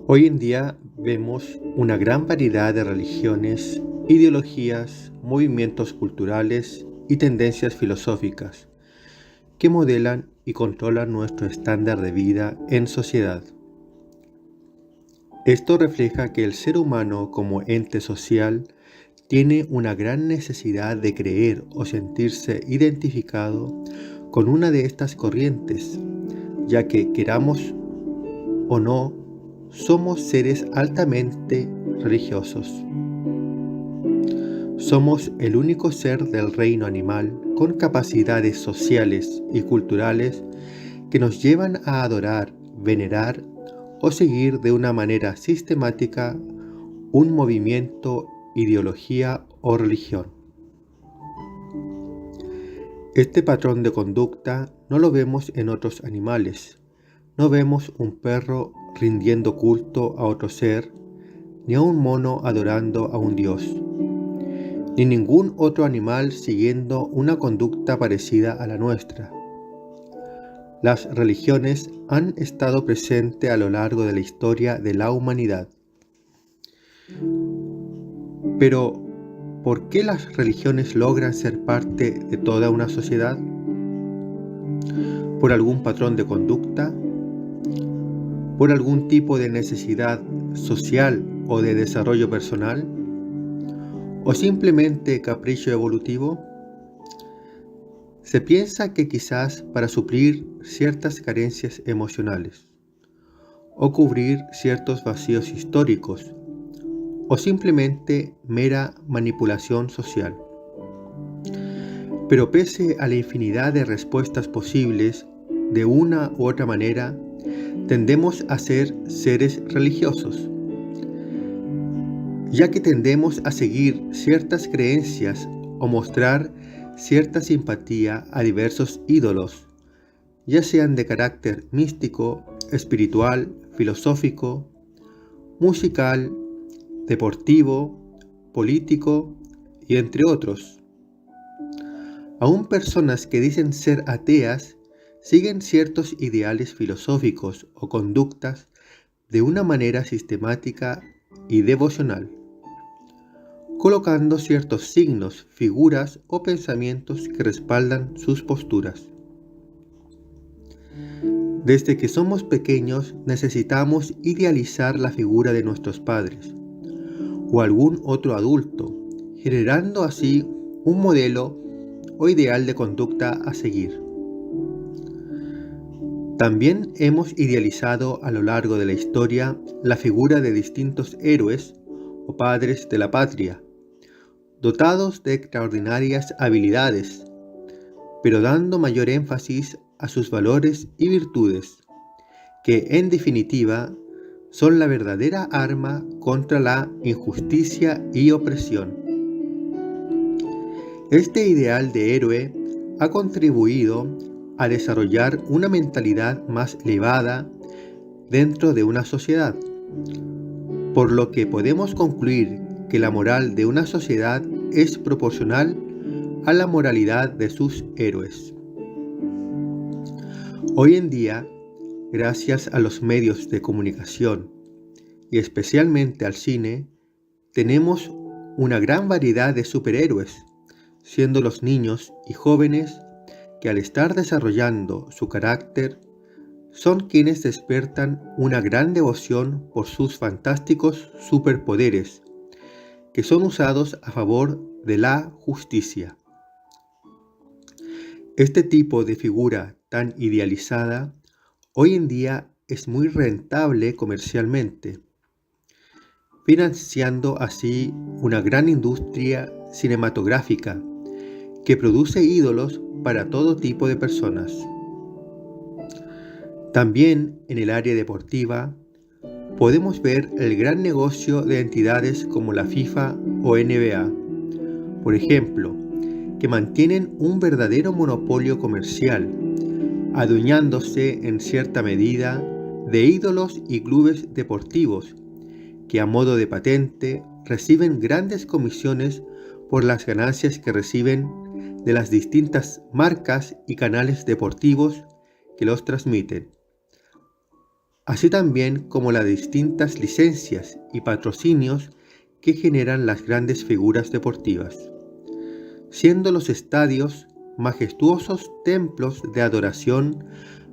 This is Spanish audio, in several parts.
Hoy en día vemos una gran variedad de religiones, ideologías, movimientos culturales y tendencias filosóficas que modelan y controlan nuestro estándar de vida en sociedad. Esto refleja que el ser humano como ente social tiene una gran necesidad de creer o sentirse identificado con una de estas corrientes, ya que queramos o no, somos seres altamente religiosos. Somos el único ser del reino animal con capacidades sociales y culturales que nos llevan a adorar, venerar o seguir de una manera sistemática un movimiento, ideología o religión. Este patrón de conducta no lo vemos en otros animales. No vemos un perro rindiendo culto a otro ser, ni a un mono adorando a un dios, ni ningún otro animal siguiendo una conducta parecida a la nuestra. Las religiones han estado presentes a lo largo de la historia de la humanidad. Pero, ¿por qué las religiones logran ser parte de toda una sociedad? ¿Por algún patrón de conducta? ¿Por algún tipo de necesidad social o de desarrollo personal? ¿O simplemente capricho evolutivo? Se piensa que quizás para suplir ciertas carencias emocionales, o cubrir ciertos vacíos históricos, o simplemente mera manipulación social. Pero pese a la infinidad de respuestas posibles, de una u otra manera, tendemos a ser seres religiosos, ya que tendemos a seguir ciertas creencias o mostrar cierta simpatía a diversos ídolos, ya sean de carácter místico, espiritual, filosófico, musical, deportivo, político y entre otros. Aún personas que dicen ser ateas siguen ciertos ideales filosóficos o conductas de una manera sistemática y devocional, colocando ciertos signos, figuras o pensamientos que respaldan sus posturas. Desde que somos pequeños necesitamos idealizar la figura de nuestros padres o algún otro adulto, generando así un modelo o ideal de conducta a seguir. También hemos idealizado a lo largo de la historia la figura de distintos héroes o padres de la patria, dotados de extraordinarias habilidades, pero dando mayor énfasis a sus valores y virtudes, que en definitiva son la verdadera arma contra la injusticia y opresión. Este ideal de héroe ha contribuido a desarrollar una mentalidad más elevada dentro de una sociedad, por lo que podemos concluir que la moral de una sociedad es proporcional a la moralidad de sus héroes. Hoy en día, gracias a los medios de comunicación y especialmente al cine, tenemos una gran variedad de superhéroes, siendo los niños y jóvenes que al estar desarrollando su carácter, son quienes despertan una gran devoción por sus fantásticos superpoderes, que son usados a favor de la justicia. Este tipo de figura tan idealizada hoy en día es muy rentable comercialmente, financiando así una gran industria cinematográfica que produce ídolos para todo tipo de personas. También en el área deportiva podemos ver el gran negocio de entidades como la FIFA o NBA, por ejemplo, que mantienen un verdadero monopolio comercial, adueñándose en cierta medida de ídolos y clubes deportivos que a modo de patente reciben grandes comisiones por las ganancias que reciben de las distintas marcas y canales deportivos que los transmiten. así también como las distintas licencias y patrocinios que generan las grandes figuras deportivas, siendo los estadios majestuosos templos de adoración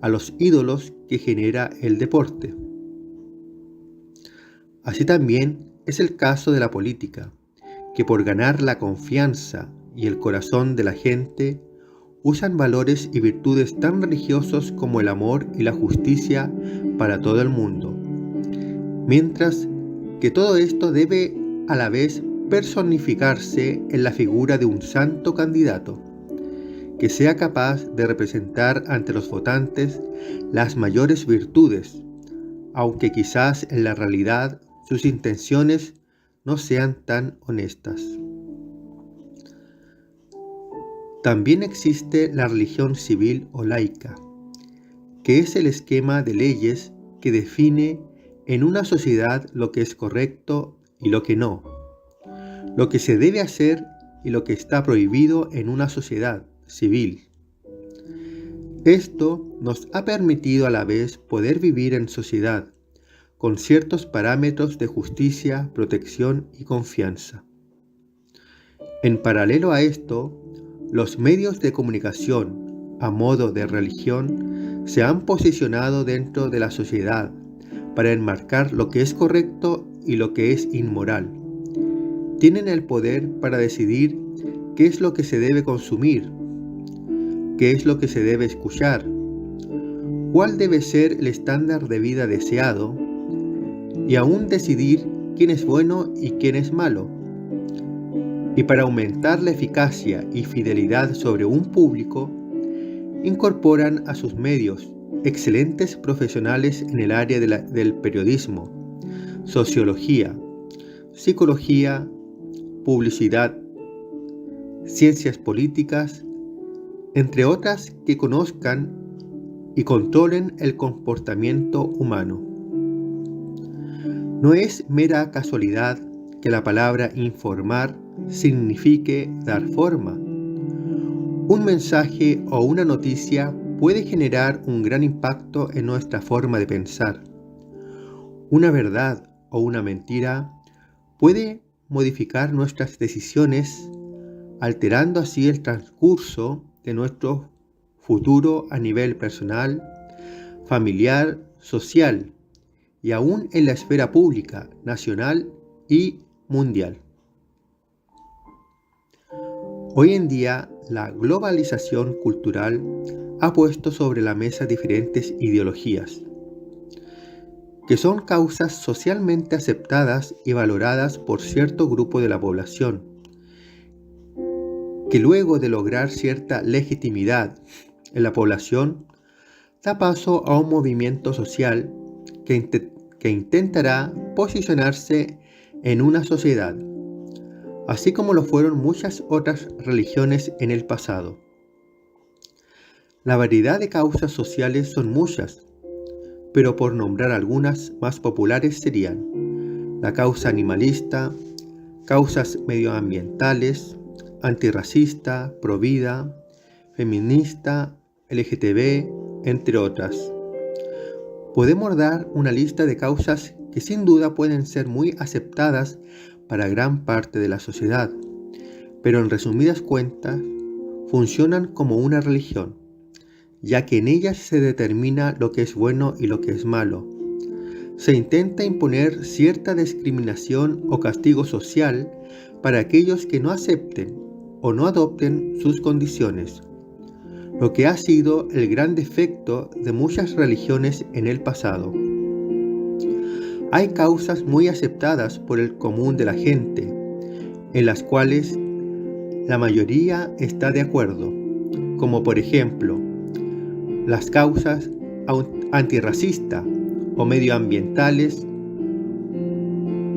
a los ídolos que genera el deporte. Así también es el caso de la política, que por ganar la confianza y el corazón de la gente, usan valores y virtudes tan religiosos como el amor y la justicia para todo el mundo, mientras que todo esto debe a la vez personificarse en la figura de un santo candidato, que sea capaz de representar ante los votantes las mayores virtudes, aunque quizás en la realidad sus intenciones no sean tan honestas. También existe la religión civil o laica, que es el esquema de leyes que define en una sociedad lo que es correcto y lo que no, lo que se debe hacer y lo que está prohibido en una sociedad civil. Esto nos ha permitido a la vez poder vivir en sociedad, con ciertos parámetros de justicia, protección y confianza. En paralelo a esto, los medios de comunicación, a modo de religión, se han posicionado dentro de la sociedad para enmarcar lo que es correcto y lo que es inmoral. Tienen el poder para decidir qué es lo que se debe consumir, qué es lo que se debe escuchar, cuál debe ser el estándar de vida deseado y aún decidir quién es bueno y quién es malo. Y para aumentar la eficacia y fidelidad sobre un público, incorporan a sus medios excelentes profesionales en el área del periodismo, sociología, psicología, publicidad, ciencias políticas, entre otras que conozcan y controlen el comportamiento humano. No es mera casualidad que la palabra informar signifique dar forma. Un mensaje o una noticia puede generar un gran impacto en nuestra forma de pensar. Una verdad o una mentira puede modificar nuestras decisiones, alterando así el transcurso de nuestro futuro a nivel personal, familiar, social y aún en la esfera pública, nacional y mundial. Hoy en día, la globalización cultural ha puesto sobre la mesa diferentes ideologías, que son causas socialmente aceptadas y valoradas por cierto grupo de la población, que luego de lograr cierta legitimidad en la población, da paso a un movimiento social que intentará posicionarse en una sociedad, así como lo fueron muchas otras religiones en el pasado. La variedad de causas sociales son muchas, pero por nombrar algunas más populares serían la causa animalista, causas medioambientales, antirracista, provida, feminista, LGTB, entre otras. Podemos dar una lista de causas que sin duda pueden ser muy aceptadas para gran parte de la sociedad, pero en resumidas cuentas funcionan como una religión, ya que en ellas se determina lo que es bueno y lo que es malo. Se intenta imponer cierta discriminación o castigo social para aquellos que no acepten o no adopten sus condiciones, lo que ha sido el gran defecto de muchas religiones en el pasado. Hay causas muy aceptadas por el común de la gente, en las cuales la mayoría está de acuerdo, como por ejemplo, las causas antirracistas o medioambientales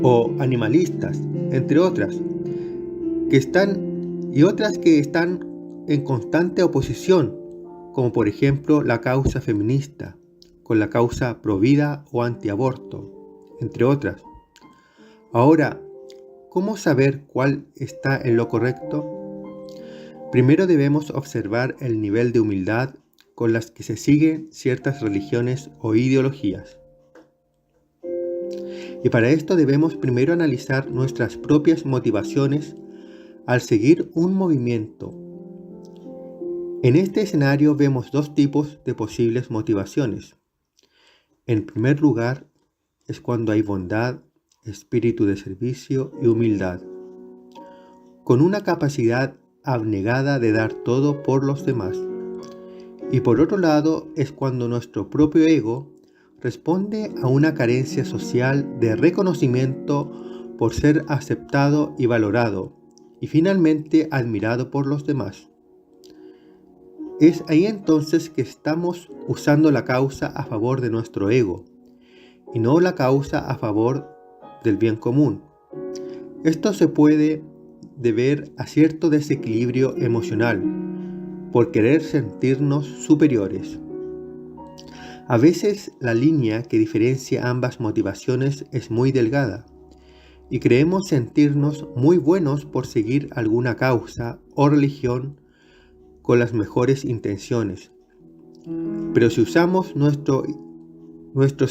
o animalistas, entre otras, y otras que están en constante oposición, como por ejemplo la causa feminista, con la causa provida o antiaborto, entre otras. Ahora, ¿cómo saber cuál está en lo correcto? Primero debemos observar el nivel de humildad con las que se siguen ciertas religiones o ideologías. Y para esto debemos primero analizar nuestras propias motivaciones al seguir un movimiento. En este escenario vemos dos tipos de posibles motivaciones. En primer lugar, es cuando hay bondad, espíritu de servicio y humildad, con una capacidad abnegada de dar todo por los demás. Y por otro lado, es cuando nuestro propio ego responde a una carencia social de reconocimiento por ser aceptado y valorado, y finalmente admirado por los demás. Es ahí entonces que estamos usando la causa a favor de nuestro ego, y no la causa a favor del bien común. Esto se puede deber a cierto desequilibrio emocional, por querer sentirnos superiores. A veces la línea que diferencia ambas motivaciones es muy delgada, y creemos sentirnos muy buenos por seguir alguna causa o religión con las mejores intenciones. Pero si usamos nuestros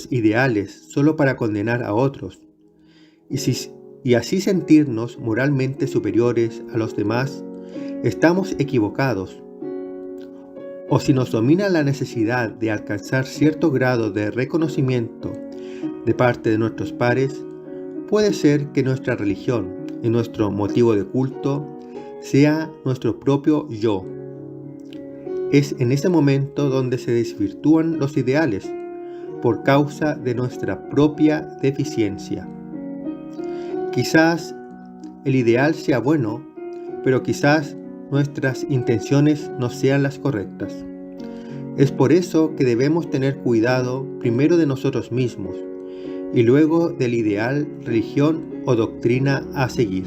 ideales solo para condenar a otros, y así sentirnos moralmente superiores a los demás, estamos equivocados. O si nos domina la necesidad de alcanzar cierto grado de reconocimiento de parte de nuestros pares, puede ser que nuestra religión y nuestro motivo de culto sea nuestro propio yo. Es en ese momento donde se desvirtúan los ideales por causa de nuestra propia deficiencia. Quizás el ideal sea bueno, pero quizás nuestras intenciones no sean las correctas. Es por eso que debemos tener cuidado primero de nosotros mismos y luego del ideal, religión o doctrina a seguir.